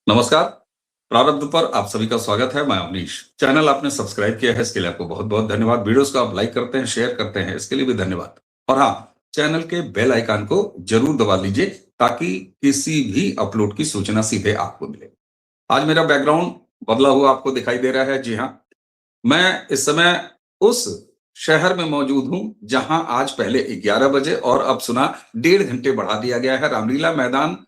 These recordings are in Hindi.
नमस्कार। प्रारब्ध पर आप सभी का स्वागत है। मैं अवनीश। चैनल आपने सब्सक्राइब किया है, इसके लिए आपको बहुत बहुत धन्यवाद। वीडियोस को आप लाइक करते हैं, शेयर करते हैं, इसके लिए भी धन्यवाद। और हाँ, चैनल के बेल आइकन को जरूर दबा लीजिए ताकि किसी भी अपलोड की सूचना सीधे आपको मिले। आज मेरा बैकग्राउंड बदला हुआ आपको दिखाई दे रहा है। जी हाँ, मैं इस समय उस शहर में मौजूद हूं जहां आज पहले 11 बजे और अब सुना 1.5 घंटे बढ़ा दिया गया है। रामलीला मैदान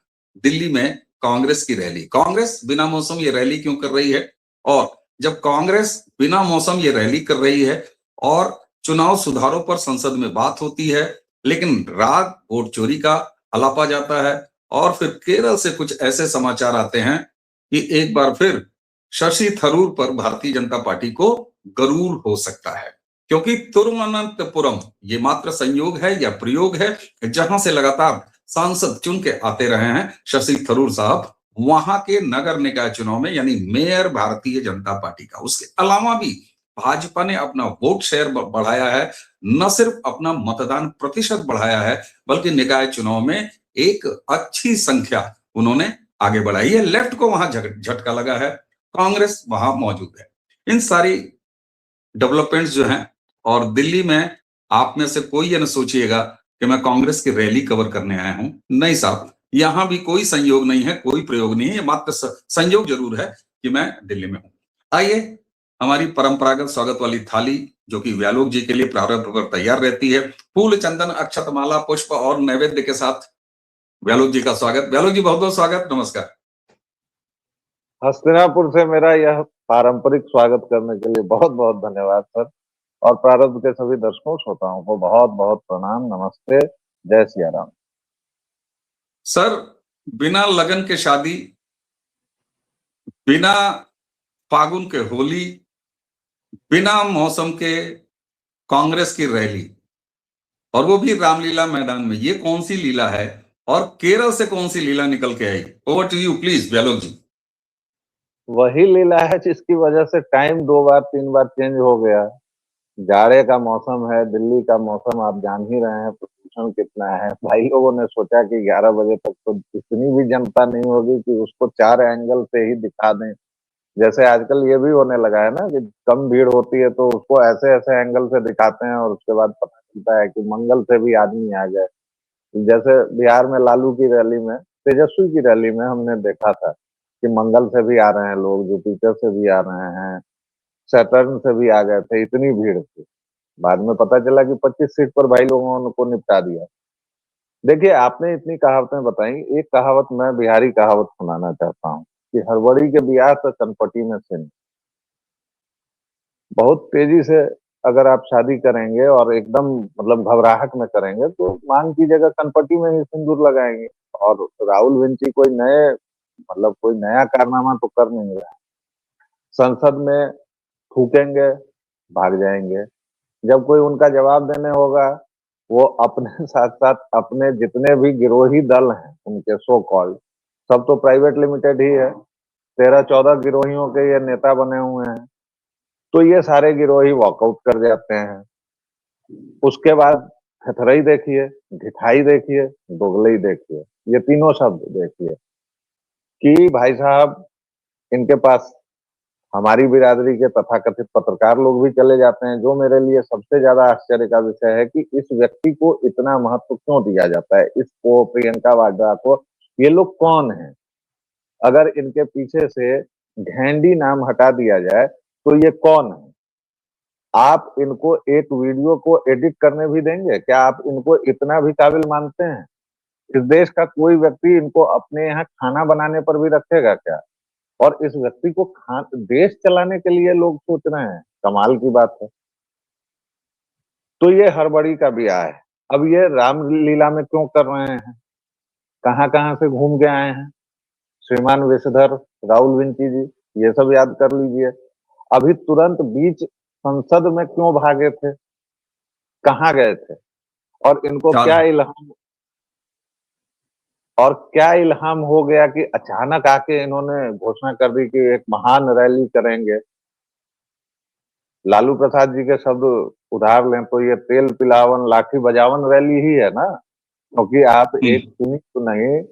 दिल्ली में कांग्रेस की रैली। कांग्रेस बिना मौसम ये रैली क्यों कर रही है? और जब कांग्रेस बिना मौसम ये रैली कर रही है और चुनाव सुधारों पर संसद में बात होती है, लेकिन राग वोट चोरी का आलापा जाता है और फिर केरल से कुछ ऐसे समाचार आते हैं कि एक बार फिर शशि थरूर पर भारतीय जनता पार्टी को गरूर हो सकता है, क्योंकि तिरुवनंतपुरम ये मात्र संयोग है या प्रयोग है जहां से लगातार सांसद चुन के आते रहे हैं शशि थरूर साहब, वहां के नगर निकाय चुनाव में, यानी मेयर भारतीय जनता पार्टी का। उसके अलावा भी भाजपा ने अपना वोट शेयर बढ़ाया है, न सिर्फ अपना मतदान प्रतिशत बढ़ाया है, बल्कि निकाय चुनाव में एक अच्छी संख्या उन्होंने आगे बढ़ाई है। लेफ्ट को वहां झटका लगा है, कांग्रेस वहां मौजूद है। इन सारी डेवलपमेंट्स जो हैं, और दिल्ली में आप में से कोई ये न सोचिएगा कि मैं कांग्रेस की रैली कवर करने आया हूं। नहीं साहब, यहां भी कोई संयोग नहीं है, कोई प्रयोग नहीं है। ये मात्र संयोग जरूर है कि मैं दिल्ली में हूं। आइए, हमारी परंपरागत स्वागत वाली थाली जो कि व्यालोक जी के लिए प्रारंभ पर तैयार रहती है, फूल चंदन अक्षत माला पुष्प और नैवेद्य के साथ व्यालोक जी का स्वागत। व्यालोक जी, बहुत बहुत स्वागत, नमस्कार। हस्तिनापुर से मेरा यह पारंपरिक स्वागत करने के लिए बहुत बहुत धन्यवाद सर। और प्रारब्ध के सभी दर्शकों श्रोताओं को बहुत बहुत प्रणाम, नमस्ते, जय सिया राम। सर, बिना लगन के शादी, बिना फागुन के होली, बिना मौसम के कांग्रेस की रैली, और वो भी रामलीला मैदान में, ये कौन सी लीला है? और केरल से कौन सी लीला निकल के आई? ओवर टू यू प्लीज व्यालोक जी। वही लीला है जिसकी वजह से टाइम 2 बार 3 बार चेंज हो गया। जाड़े का मौसम है, दिल्ली का मौसम आप जान ही रहे हैं, प्रदूषण कितना है। भाई लोगों ने सोचा कि 11 बजे तक तो इतनी भी जनता नहीं होगी कि उसको 4 एंगल से ही दिखा दें। जैसे आजकल ये भी होने लगा है ना कि कम भीड़ होती है तो उसको ऐसे ऐसे एंगल से दिखाते हैं और उसके बाद पता चलता है कि मंगल से भी आदमी आ गए। जैसे बिहार में लालू की रैली में, तेजस्वी की रैली में हमने देखा था कि मंगल से भी आ रहे हैं लोग, जुपिटर से भी आ रहे हैं, सैटर्न से भी आ गए थे, इतनी भीड़ थी। बाद में पता चला कि 25 सीट पर भाई लोगों ने उनको निपटा दिया। देखिए, आपने इतनी कहावतें बताई, एक कहावत मैं बिहारी कहावत सुनाना चाहता हूँ कि हड़बड़ी के बियाह से चनपटी में सिंदूर। बहुत तेजी से अगर आप शादी करेंगे और एकदम मतलब घबराहट में करेंगे तो मांग की जगह कनपटी में ही सिंदूर लगाएंगे। और राहुल विंची कोई नए मतलब कोई नया कारनामा तो कर नहीं रहा है। संसद में थूकेंगे, भाग जाएंगे। जब कोई उनका जवाब देने होगा, वो अपने साथ साथ अपने जितने भी गिरोही दल हैं उनके सो कॉल्ड, सब तो प्राइवेट लिमिटेड ही है, 13-14 गिरोहियों के ये नेता बने हुए हैं, तो ये सारे गिरोही वॉकआउट कर जाते हैं। उसके बाद थथरई देखिए, ढिठाई देखिए, दोगलई देखिए, ये तीनों शब्द देखिए कि भाई साहब इनके पास हमारी बिरादरी के तथाकथित पत्रकार लोग भी चले जाते हैं। जो मेरे लिए सबसे ज्यादा आश्चर्य का विषय है कि इस व्यक्ति को इतना महत्व क्यों दिया जाता है, इसको, प्रियंका वाड्रा को। ये लोग कौन है? अगर इनके पीछे से घेंडी नाम हटा दिया जाए तो ये कौन है? आप इनको एक वीडियो को एडिट करने भी देंगे क्या? आप इनको इतना भी काबिल मानते हैं? इस देश का कोई व्यक्ति इनको अपने यहाँ खाना बनाने पर भी रखेगा क्या? और इस व्यक्ति को देश चलाने के लिए लोग सोच रहे हैं, कमाल की बात है। तो ये हड़बड़ी का ब्याह है। अब ये रामलीला में क्यों कर रहे हैं? कहाँ कहाँ से घूम के आए हैं श्रीमान विषधर राहुल विंची जी, ये सब याद कर लीजिए। अभी तुरंत बीच संसद में क्यों भागे थे, कहाँ गए थे, और इनको क्या इल्हाम हो गया कि अचानक आके इन्होंने घोषणा कर दी कि एक महान रैली करेंगे। लालू प्रसाद जी के शब्द उधार लें तो ये तेल पिलावन लाठी बजावन रैली ही है ना, क्योंकि आप एक सुनी तो नहीं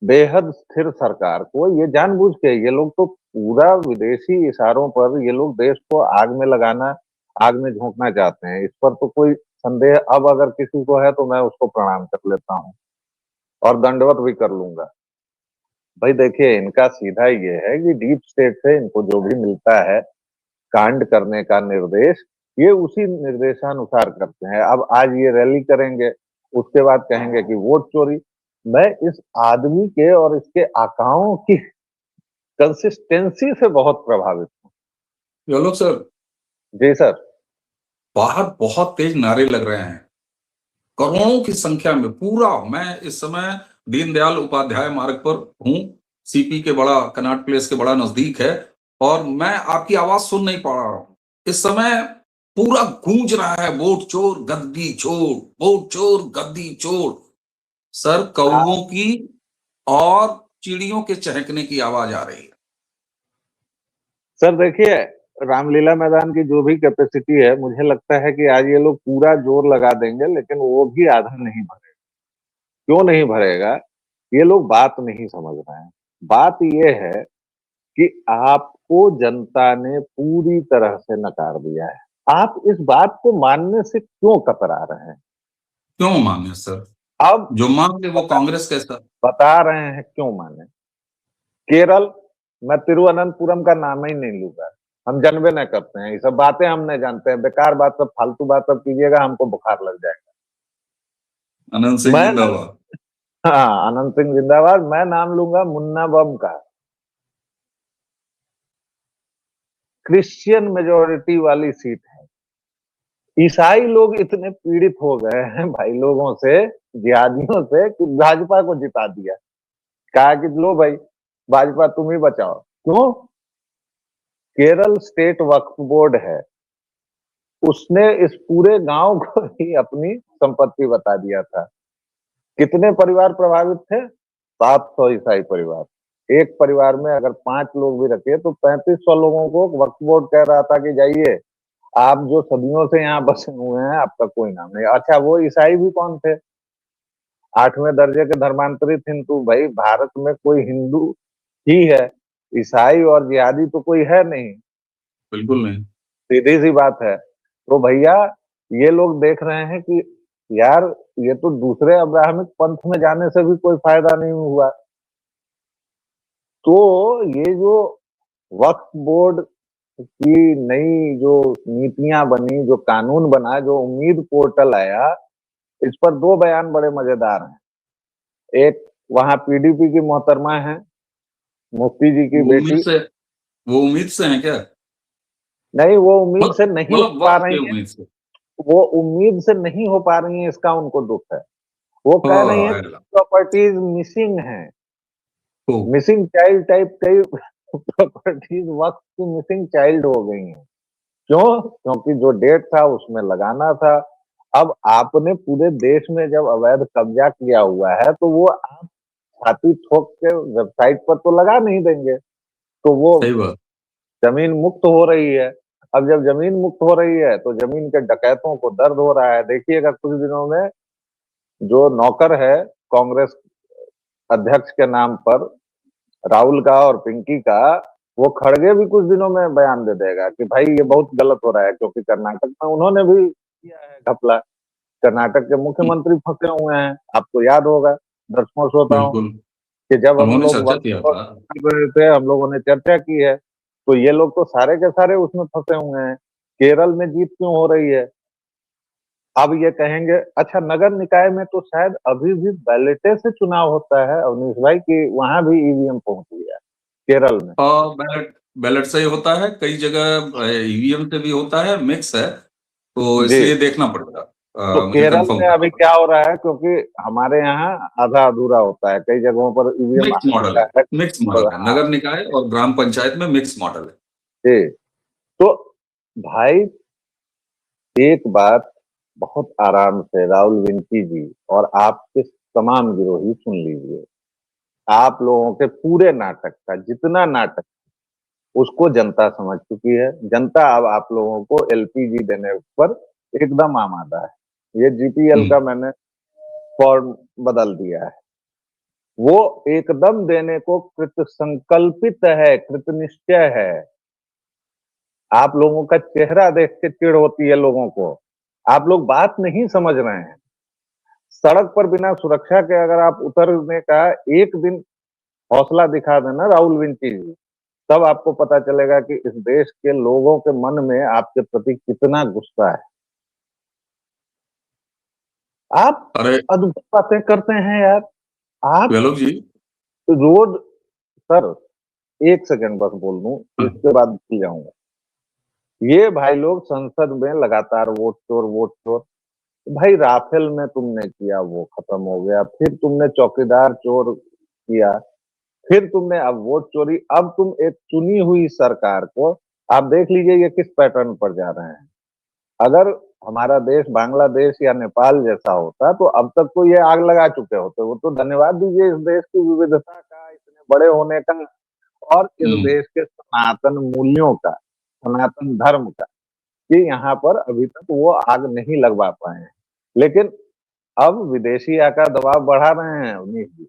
बेहद स्थिर सरकार को ये जानबूझ के ये लोग तो पूरा विदेशी इशारों पर ये लोग देश को आग में लगाना, आग में झोंकना चाहते हैं। इस पर तो कोई संदेह अब अगर किसी को है तो मैं उसको प्रणाम कर लेता हूँ और दंडवत भी कर लूँगा। भाई देखिए, इनका सीधा ये है कि डीप स्टेट से इनको जो भी मिलता है कांड करने का निर्देश, ये उसी निर्देशानुसार करते हैं। अब आज ये रैली करेंगे, उसके बाद कहेंगे कि वोट चोरी। मैं इस आदमी के और इसके आकाओं की कंसिस्टेंसी से बहुत प्रभावित हूँ। ये लोग सर जी सर। बाहर बहुत तेज नारे लग रहे हैं, करोड़ों की संख्या में। पूरा मैं इस समय दीनदयाल उपाध्याय मार्ग पर हूँ, सीपी के बड़ा कनॉट प्लेस के बड़ा नजदीक है, और मैं आपकी आवाज सुन नहीं पा रहा हूँ इस समय। पूरा गूंज रहा है, वोट चोर गद्दी छोड़, वोट चोर गद्दी छोड़। सर कौवों की और चिड़ियों के चहकने की आवाज आ रही है। सर देखिए, रामलीला मैदान की जो भी कैपेसिटी है, मुझे लगता है कि आज ये लोग पूरा जोर लगा देंगे, लेकिन वो भी आधा नहीं भरेगा। क्यों नहीं भरेगा? ये लोग बात नहीं समझ रहे हैं। बात ये है कि आपको जनता ने पूरी तरह से नकार दिया है। आप इस बात को मानने से क्यों कतरा रहे हैं? क्यों माने सर? अब जो मान ले वो कांग्रेस कैसा? बता रहे हैं क्यों माने। केरल, मैं तिरुवनंतपुरम का नाम ही नहीं लूंगा, हम जानबे नहीं करते हैं, ये सब बातें हम नहीं जानते हैं। बेकार बात, सब फालतू बात सब कीजिएगा, हमको बुखार लग जाएगा। अनंत सिंह मैं न, जिंदाबाद। हाँ, अनंत सिंह जिंदाबाद। मैं नाम लूंगा मुन्ना बम का। क्रिश्चियन मेजोरिटी वाली सीट है। ईसाई लोग इतने पीड़ित हो गए हैं भाई लोगों से, जिहादियों से, कि भाजपा को जिता दिया। कहा कि लो भाई, भाजपा तुम ही बचाओ। क्यों? केरल स्टेट वक्फ बोर्ड है, उसने इस पूरे गांव को ही अपनी संपत्ति बता दिया था। कितने परिवार प्रभावित थे? 700 ईसाई परिवार। एक परिवार में अगर 5 लोग भी रखे तो 3500 लोगों को वक्फ बोर्ड कह रहा था कि जाइए, आप जो सदियों से यहाँ बसे हुए हैं, आपका कोई नाम नहीं। अच्छा, वो ईसाई भी कौन थे? 8वें दर्जे के धर्मांतरित हिंदू। भाई भारत में कोई हिंदू ही है, ईसाई और जिहादी तो कोई है नहीं। बिल्कुल नहीं। सीधी सी बात है। तो भैया, ये लोग देख रहे हैं कि यार, ये तो दूसरे अब्राहमिक पंथ में जाने से भी कोई फायदा नहीं हुआ। तो ये जो वक्फ बोर्ड की नई जो नीतियां बनी, जो कानून बना, जो उम्मीद पोर्टल आया, इस पर 2 बयान बड़े मजेदार हैं। एक, वहां पीडीपी की मोहतरमा है, मुफ्ती जी की वो उम्मीद बेटी। से वो उम्मीद से है क्या? नहीं, वो उम्मीद से नहीं हो मतलब पा वक्त रही की है। उम्मीद से। वो उम्मीद से नहीं हो पा रही है, इसका उनको दुख है। वो कह रही है हाय अल्लाह। प्रॉपर्टीज मिसिंग है, हो। मिसिंग चाइल्ड टाइप कई प्रॉपर्टीज वक्त की मिसिंग चाइल्ड हो गई हैं। क्यों? क्योंकि जो डेट था उसमें लगाना था। अब आपने पूरे देश में जब अवैध कब्जा किया हुआ है, तो वो आप छाती ठोक के वेबसाइट पर तो लगा नहीं देंगे। तो वो सही बात। जमीन मुक्त हो रही है। अब जब जमीन मुक्त हो रही है तो जमीन के डकैतों को दर्द हो रहा है। देखिएगा कुछ दिनों में जो नौकर है कांग्रेस अध्यक्ष के नाम पर, राहुल का और पिंकी का, वो खड़गे भी कुछ दिनों में बयान दे देगा कि भाई ये बहुत गलत हो रहा है, क्योंकि कर्नाटक में उन्होंने भी किया है घपला। कर्नाटक के मुख्यमंत्री फंसे हुए हैं, आपको याद होगा। दसवां श्रोता हूँ बिल्कुल। कि जब हम उन्होंने लोग चर्चा वक्त किया था। कर रहे थे, हम लोगों ने चर्चा की है। तो ये लोग तो सारे के सारे उसमें फंसे हुए हैं। केरल में जीत क्यों हो रही है? अब ये कहेंगे, अच्छा नगर निकाय में तो शायद अभी भी बैलेटे से चुनाव होता है अवनीश भाई, कि वहां भी ईवीएम पहुंच गया केरल में। और बैलेट बैलेट से ही होता है, कई जगह ईवीएम से भी होता है, मिक्स है, तो जी। इसलिए देखना पड़ेगा। तो मुझे केरल कंफर्म में करना अभी क्या पड़ेगा। हो रहा है? क्योंकि हमारे यहाँ आधा अधूरा होता है, कई जगहों पर ईवीएम आ मिक्स मॉडल है। चुका है। मिक्स मॉडल है, नगर निकाय और ग्राम पंचायत में मिक्स मॉडल है। जी। तो भाई, एक बात बहुत आराम से राहुल विंची जी और आपके तमाम गिरोही सुन लीजिए। आप लोगों के पूरे नाटक का जितना नाटक, उसको जनता समझ चुकी है। जनता अब आप लोगों को एलपीजी देने पर एकदम आमादा है। ये जीपीएल हम्म। का मैंने फॉर्म बदल दिया है। वो एकदम देने को कृत संकल्पित है, कृत निश्चय है। आप लोगों का चेहरा देख के चिढ़ होती है लोगों को। आप लोग बात नहीं समझ रहे हैं। सड़क पर बिना सुरक्षा के अगर आप उतरने का एक दिन हौसला दिखा देना राहुल विंची जी, तब आपको पता चलेगा कि इस देश के लोगों के मन में आपके प्रति कितना गुस्सा है। आप अरे अद्भुत बातें करते हैं यार। आप गहलोत जी। रोज सर, 1 सेकंड बस बोल दूं, हाँ, इसके बाद भूल जाऊंगा। ये भाई लोग संसद में लगातार वोट चोर, वोट चोर। भाई राफेल में तुमने किया, वो खत्म हो गया। फिर तुमने चौकीदार चोर किया, फिर तुमने अब वोट चोरी। अब तुम एक चुनी हुई सरकार को, आप देख लीजिए ये किस पैटर्न पर जा रहे हैं। अगर हमारा देश बांग्लादेश या नेपाल जैसा होता तो अब तक तो ये आग लगा चुके होते। वो तो धन्यवाद दीजिए इस देश की विविधता का, इतने बड़े होने का, और इस हम्म, देश के सनातन मूल्यों का, सनातन धर्म का, कि यहाँ पर अभी तक वो आग नहीं लगवा पाए हैं। लेकिन अब विदेशी आकर दबाव बढ़ा रहे हैं अवनीश जी,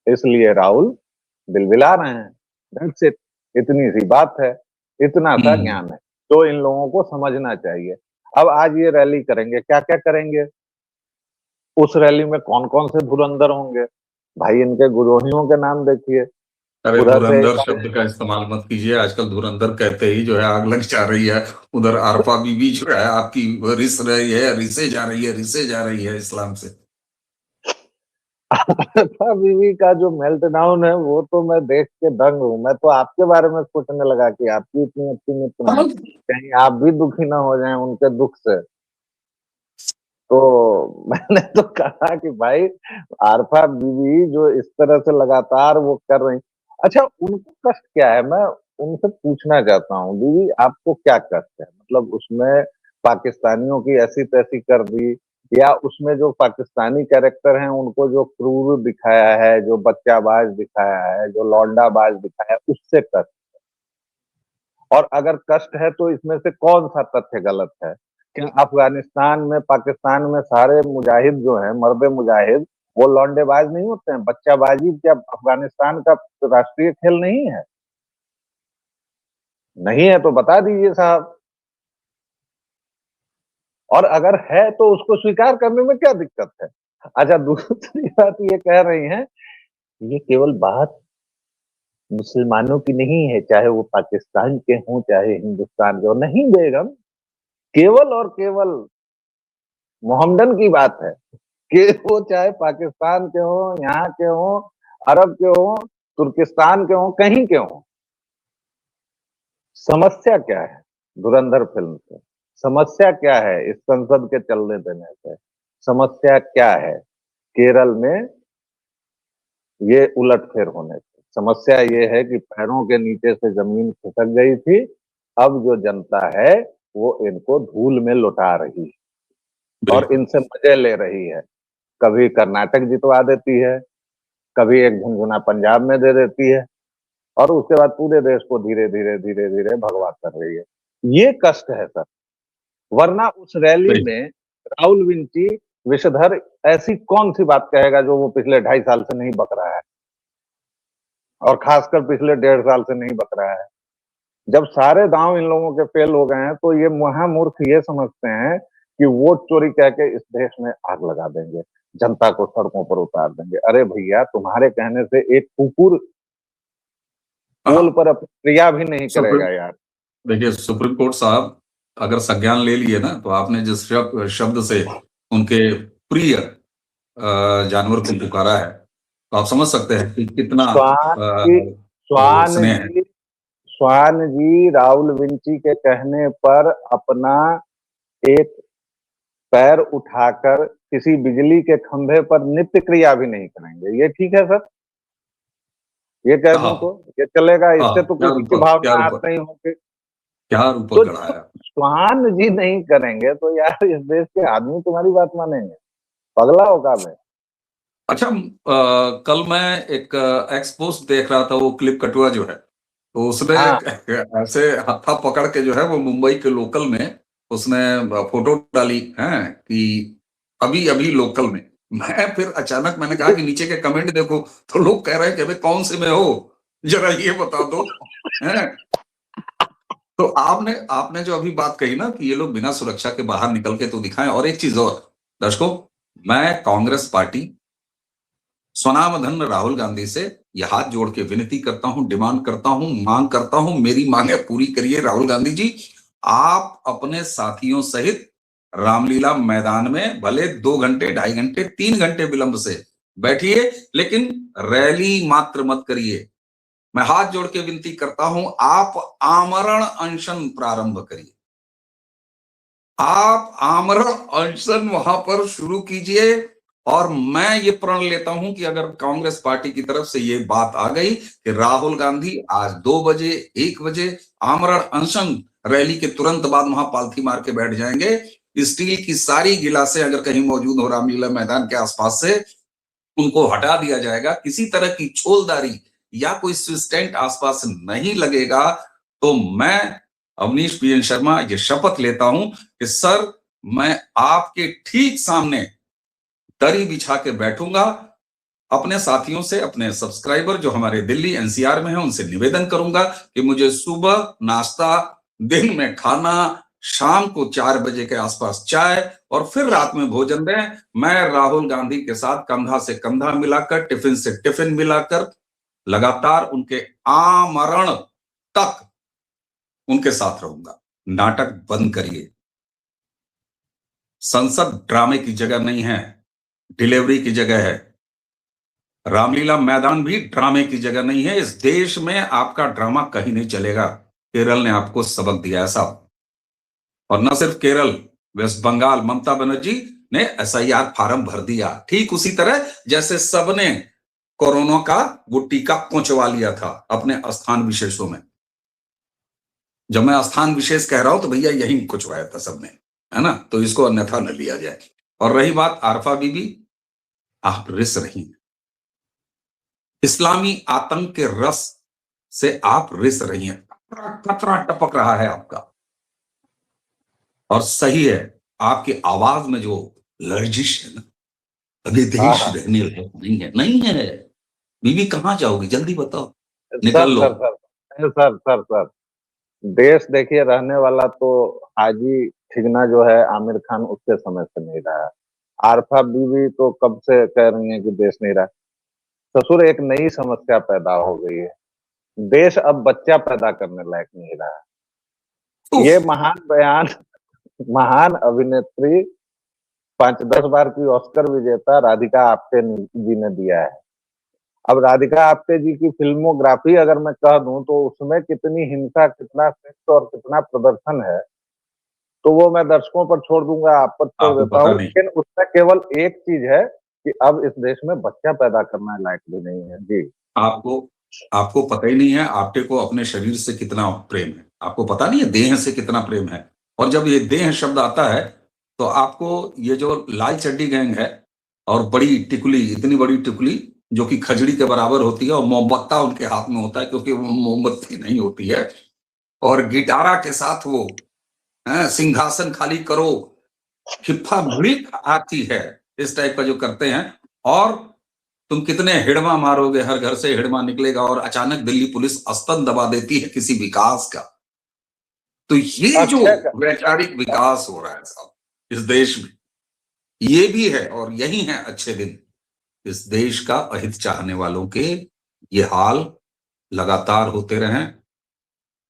इसलिए राहुल बिलबिला रहे हैं। That's it. इतनी सी बात है, इतना सा हम्म। ज्ञान है, तो इन लोगों को समझना चाहिए। अब आज ये रैली करेंगे, क्या क्या करेंगे, उस रैली में कौन कौन से धुरंधर होंगे। भाई इनके गुरोहियों के नाम देखिए। अरे उधर से धुरंधर शब्द का इस्तेमाल मत कीजिए, आजकल धुरंधर कहते ही जो है आग लग जा रही है। उधर आरफा बीबी जो है आपकी रिस रही है, रिसे जा रही है, रिसे जा रही है इस्लाम से। था बीवी का जो मेल्ट डाउन है वो तो मैं देख के दंग हूँ। मैं तो आपके बारे में सोचने लगा कि आपकी इतनी अच्छी मित्र हैं, हाँ, कहीं आप भी दुखी ना हो जाएं उनके दुख से। तो मैंने तो कहा कि भाई आरफा बीवी जो इस तरह से लगातार वो कर रही, अच्छा उनको कष्ट क्या है, मैं उनसे पूछना चाहता हूँ। बीवी आपको क्या कष्ट है, मतलब उसमें पाकिस्तानियों की ऐसी तैसी कर दी, या उसमें जो पाकिस्तानी कैरेक्टर हैं उनको जो क्रूर दिखाया है, जो बच्चाबाज दिखाया है, जो लौंडाबाज दिखाया है, उससे कष्ट? और अगर कष्ट है तो इसमें से कौन सा तथ्य गलत है? क्या अफगानिस्तान में, पाकिस्तान में सारे मुजाहिद जो हैं, मर्द मुजाहिद, वो लौंडेबाज नहीं होते हैं? बच्चाबाजी क्या अफगानिस्तान का राष्ट्रीय खेल नहीं है? नहीं है तो बता दीजिए साहब। और अगर है तो उसको स्वीकार करने में क्या दिक्कत है? अच्छा दूसरी बात ये कह रही हैं, ये केवल बात मुसलमानों की नहीं है, चाहे वो पाकिस्तान के हों चाहे हिंदुस्तान के हों। नहीं बेगम, केवल और केवल मोहम्मदन की बात है कि वो चाहे पाकिस्तान के हों, यहाँ के हों, अरब के हों, तुर्किस्तान के हों, कहीं के हों। समस्या क्या है धुरंधर फिल्म से? समस्या क्या है इस संसद के चलने देने से? समस्या क्या है केरल में ये उलटफेर होने से? समस्या ये है कि पैरों के नीचे से जमीन खिसक गई थी। अब जो जनता है वो इनको धूल में लुटा रही है और बिल्कुल इनसे मजे ले रही है। कभी कर्नाटक जितवा देती है, कभी एक झुनझुना पंजाब में दे देती है, और उसके बाद पूरे देश को धीरे धीरे धीरे धीरे भगवा कर रही है। ये कष्ट है सर। वरना उस रैली सही। में राहुल विंची विषधर ऐसी कौन सी बात कहेगा जो वो पिछले 2.5 साल से नहीं बक रहा है, और खासकर पिछले 1.5 साल से नहीं बक रहा है। जब सारे दांव इन लोगों के फेल हो गए हैं तो ये महामूर्ख ये समझते हैं कि वोट चोरी कह के इस देश में आग लगा देंगे, जनता को सड़कों पर उतार देंगे। अरे भैया तुम्हारे कहने से एक कुकुर पोल हाँ, पर अपनी क्रिया भी नहीं सुप्रीम करेगा यार। देखिए सुप्रीम कोर्ट साहब अगर संज्ञान ले लिए ना, तो आपने जिस शब्द से उनके प्रिय जानवर को पुकारा है, तो आप समझ सकते हैं कि कितना स्वान जी, स्वान स्नेह है। जी, स्वान जी राहुल विंची के कहने पर अपना एक पैर उठाकर किसी बिजली के खंभे पर नित्य क्रिया भी नहीं करेंगे। ये ठीक है सर? ये कह दूं तो हाँ, ये चलेगा? इससे हाँ, तो किसी की क्या भावना आप रूपक, नहीं होगी। क्या रूपक तो गढ़ा जब है। स्वान जी नहीं करेंगे तो यार इस देश के आदमी तुम्हारी बात मानेंगे? पगला होगा मैं। अच्छा, कल मैं एक एक्स पोस्ट देख रहा था, वो क्लिप कटुआ जो है, तो उसने हाँ ऐसे हत्था पकड़ के जो है वो मुंबई के लोकल में उसने फोटो डाली है कि अभी अभी लोकल में मैं फिर अचानक मैंने कहा कि नीचे के कमेंट देखो, तो लोग कह रहे हैं कि भाई कौन से में हो, जरा ये बता दो। हैं? तो आपने आपने जो अभी बात कही ना कि ये लोग बिना सुरक्षा के बाहर निकल के तो दिखाएं। और एक चीज और दर्शकों, मैं कांग्रेस पार्टी स्वनामधन्य राहुल गांधी से ये हाथ जोड़ के विनती करता हूं, डिमांड करता हूं, मांग करता हूं, मेरी मांगे पूरी करिए राहुल गांधी जी। आप अपने साथियों सहित रामलीला मैदान में भले 2 घंटे, 2.5 घंटे, 3 घंटे विलंब से बैठिए, लेकिन रैली मात्र मत करिए। मैं हाथ जोड़ के विनती करता हूं, आप आमरण अनशन प्रारंभ करिए। आप आमरण अनशन वहां पर शुरू कीजिए। और मैं ये प्रण लेता हूं कि अगर कांग्रेस पार्टी की तरफ से ये बात आ गई कि राहुल गांधी आज 2 बजे, 1 बजे आमरण अनशन रैली के तुरंत बाद वहां पालथी मार के बैठ जाएंगे। स्टील की सारी गिलासें अगर कहीं मौजूद हो रामलीला मैदान के आसपास से, उनको हटा दिया जाएगा। किसी तरह की छोलदारी या कोई स्टेंट आसपास नहीं लगेगा। तो मैं अवनीश पीएन शर्मा ये शपथ लेता हूं कि सर, मैं आपके ठीक सामने दरी बिछा के बैठूंगा। अपने साथियों से, अपने सब्सक्राइबर जो हमारे दिल्ली एनसीआर में हैं, उनसे निवेदन करूंगा कि मुझे सुबह नाश्ता, दिन में खाना, शाम को 4 बजे के आसपास चाय और फिर रात में भोजन दें। मैं राहुल गांधी के साथ कंधा से कंधा मिलाकर, टिफिन से टिफिन मिलाकर लगातार उनके आमरण तक उनके साथ रहूंगा। नाटक बंद करिए। संसद ड्रामे की जगह नहीं है, डिलीवरी की जगह है। रामलीला मैदान भी ड्रामे की जगह नहीं है। इस देश में आपका ड्रामा कहीं नहीं चलेगा। केरल ने आपको सबक दिया है साहब। और न सिर्फ केरल, वेस्ट बंगाल, ममता बनर्जी ने एसआईआर फार्म भर दिया, ठीक उसी तरह जैसे सबने कोरोना का वो टीका पहुंचवा लिया था अपने स्थान विशेषों में। जब मैं स्थान विशेष कह रहा हूं तो भैया यही पहुंचवाया था सबने, है ना? तो इसको अन्यथा न लिया जाए। और रही बात आरफा बीबी, आप रिस रही हैं। इस्लामी आतंक के रस से आप रिस रही हैं। खतरा टपक रहा है आपका। और सही है, आपकी आवाज में जो लर्जिश है ना, अभी देश रहने नहीं है, नहीं है। बीबी कहां जाओगी, जल्दी बताओ, निकल लो। सर, देश देखिए रहने वाला तो हाजी ठिगना जो है आमिर खान उसके समय से नहीं रहा है। आरफा बीवी तो कब से कह रही है कि देश नहीं रहा। ससुर, एक नई समस्या पैदा हो गई है। देश अब बच्चा पैदा करने लायक नहीं रहा है। ये महान बयान महान अभिनेत्री 5-10 बार की ऑस्कर विजेता राधिका आप्टे जी ने दिया है। अब राधिका आप्टे जी की फिल्मोग्राफी अगर मैं कह दूं तो उसमें कितनी हिंसा, कितना सेक्स और कितना प्रदर्शन है, तो वो मैं दर्शकों पर छोड़ दूंगा, आप पर छोड़ देता हूँ। लेकिन उसमें केवल एक चीज है कि अब इस देश में बच्चा पैदा करना लायक भी नहीं है। जी, आपको पता ही नहीं है आप्टे को अपने शरीर से कितना प्रेम है। आपको पता नहीं है देह से कितना प्रेम है। और जब ये देह शब्द आता है तो आपको ये जो लाल चड्डी गैंग है और बड़ी टिकुली, इतनी बड़ी टिकुली जो कि खजड़ी के बराबर होती है और मोमबत्ता उनके हाथ में होता है, क्योंकि वो मोमबत्ती नहीं होती है, और गिटारा के साथ वो सिंहासन खाली करो, खिप्पा भुड़ी आती है, इस टाइप का जो करते हैं। और तुम कितने हिड़मा मारोगे, हर घर से हिड़मा निकलेगा, और अचानक दिल्ली पुलिस स्तन दबा देती है किसी विकास का। तो ये जो वैचारिक विकास हो रहा है साहब इस देश में, ये भी है। और यही है अच्छे दिन। इस देश का अहित चाहने वालों के ये हाल लगातार होते रहें।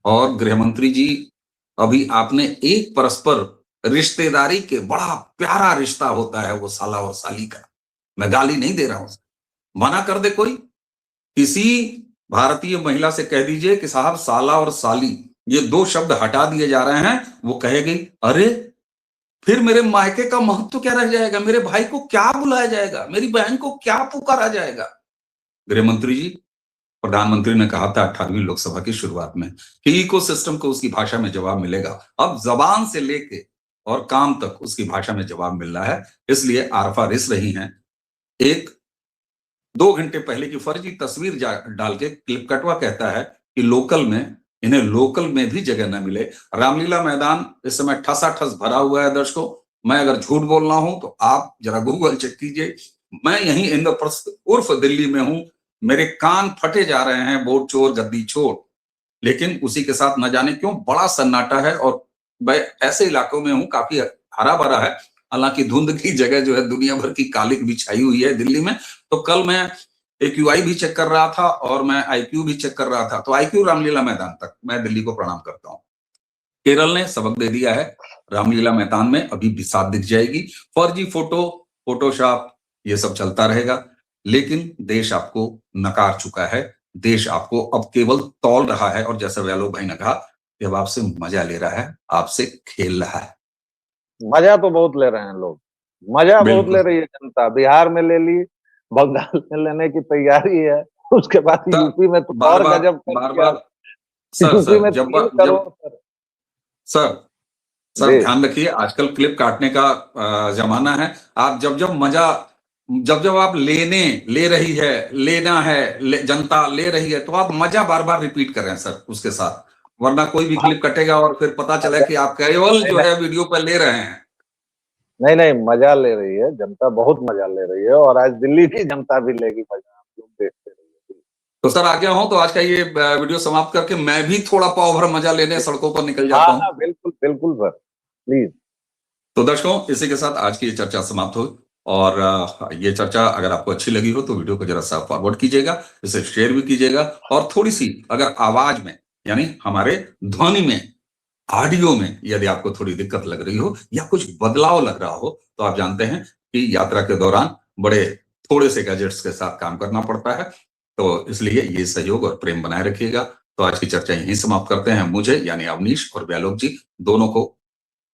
और गृहमंत्री जी, अभी आपने एक परस्पर रिश्तेदारी के, बड़ा प्यारा रिश्ता होता है वो साला और साली का, मैं गाली नहीं दे रहा हूं, मना कर दे कोई, किसी भारतीय महिला से कह दीजिए कि साहब साला और साली ये 2 शब्द हटा दिए जा रहे हैं, वो कहेगी अरे फिर मेरे मायके का महत्व क्या रह जाएगा, मेरे भाई को क्या बुलाया जाएगा, मेरी बहन को क्या पुकारा जाएगा। गृहमंत्री जी, प्रधानमंत्री ने कहा था 18वीं लोकसभा की शुरुआत में कि इकोसिस्टम को उसकी भाषा में जवाब मिलेगा। अब जबान से लेके और काम तक उसकी भाषा में जवाब मिल रहा है। इसलिए आरफा रिस रही हैं। 2 घंटे पहले की फर्जी तस्वीर डाल के क्लिप कटवा कहता है कि लोकल में, इन्हें लोकल में भी जगह न मिले। रामलीला मैदान इस समय ठसाठस भरा हुआ है दर्शकों। मैं अगर झूठ बोल रहा हूं तो आप जरा गूगल चेक कीजिए। मैं यहीं इंद्रप्रस्थ उर्फ दिल्ली में हूं। मेरे कान फटे जा रहे हैं, वोट चोर गद्दी छोड़। लेकिन उसी के साथ न जाने क्यों बड़ा सन्नाटा है, और मैं ऐसे इलाकों में हूँ काफी हरा भरा है। हालांकि धुंध की जगह जो है दुनिया भर की कालिक भी छाई हुई है दिल्ली में। तो कल मैं AQI भी चेक कर रहा था और मैं IQ भी चेक कर रहा था। तो IQ रामलीला मैदान तक मैं दिल्ली को प्रणाम करता हूँ। केरल ने सबक दे दिया है। रामलीला मैदान में अभी बिसात दिख जाएगी। फर्जी फोटो, फोटोशॉप, ये सब चलता रहेगा। लेकिन देश आपको नकार चुका है। देश आपको अब केवल तौल रहा है, और जैसा व्यालोक भाई ने कहा कि अब आपसे मजा ले रहा है, आपसे खेल रहा है। मजा तो बहुत ले रहे हैं लोग, मजा बहुत ले बिल्कुल। रही है जनता। बिहार में ले ली, बंगाल में लेने की तैयारी है, उसके बाद सर, यूपी में तो बार और बार गजब कर बार दिया। बार सर यूपी सर में जब 3 जब करोड़ सर। सर सर जी। ध्यान रखिए, आजकल क्लिप काटने का जमाना है। आप जब जब मजा, जब जब आप ले रही है, लेना है, जनता ले रही है, तो आप मजा बार बार रिपीट कर रहे हैं सर उसके साथ। वरना कोई भी क्लिप कटेगा और फिर पता चला कि आप केवल नहीं, जो नहीं, है वीडियो पर ले रहे हैं। नहीं, नहीं, मजा ले रही है जनता, बहुत मजा ले रही है, और आज दिल्ली की जनता भी लेगी मजा, आप लोग देखते रहिए। तो सर आज्ञा हो तो आज का ये वीडियो समाप्त करके मैं भी थोड़ा पाव भर मजा लेने सड़कों पर निकल हाँ, जाता हूँ। हाँ, बिल्कुल, बिल्कुल सर, प्लीज। तो दर्शकों, इसी के साथ आज की ये चर्चा समाप्त हुई। और ये चर्चा अगर आपको अच्छी लगी हो तो वीडियो को जरा सा फॉरवर्ड कीजिएगा, इसे शेयर भी कीजिएगा। और थोड़ी सी अगर आवाज में, यानी हमारे ध्वनि में, ऑडियो में यदि आपको थोड़ी दिक्कत लग रही हो या कुछ बदलाव लग रहा हो, तो आप जानते हैं कि यात्रा के दौरान बड़े थोड़े से गैजेट्स के साथ काम करना पड़ता है। तो इसलिए ये सहयोग और प्रेम बनाए रखिएगा। तो आज की चर्चा यहीं समाप्त करते हैं। मुझे यानी अवनीश और व्यालोक जी दोनों को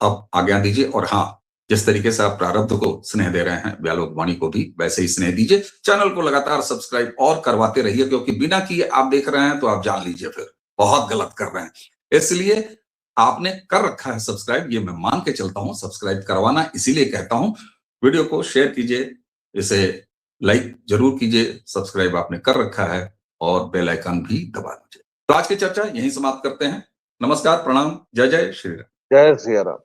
अब आज्ञा दीजिए। और हाँ, जिस तरीके से आप प्रारब्ध को स्नेह दे रहे हैं, व्यालोक वाणी को भी वैसे ही स्नेह दीजिए। चैनल को लगातार सब्सक्राइब और करवाते रहिए, क्योंकि बिना किए आप देख रहे हैं तो आप जान लीजिए फिर बहुत गलत कर रहे हैं। इसलिए आपने कर रखा है सब्सक्राइब, ये मैं मान के चलता हूं। सब्सक्राइब करवाना इसीलिए कहता हूं। वीडियो को शेयर कीजिए, इसे लाइक जरूर कीजिए। सब्सक्राइब आपने कर रखा है और बेल आइकन भी दबा दीजिए। तो आज की चर्चा यहीं समाप्त करते हैं। नमस्कार, प्रणाम, जय जय श्री राम। जय सिया राम।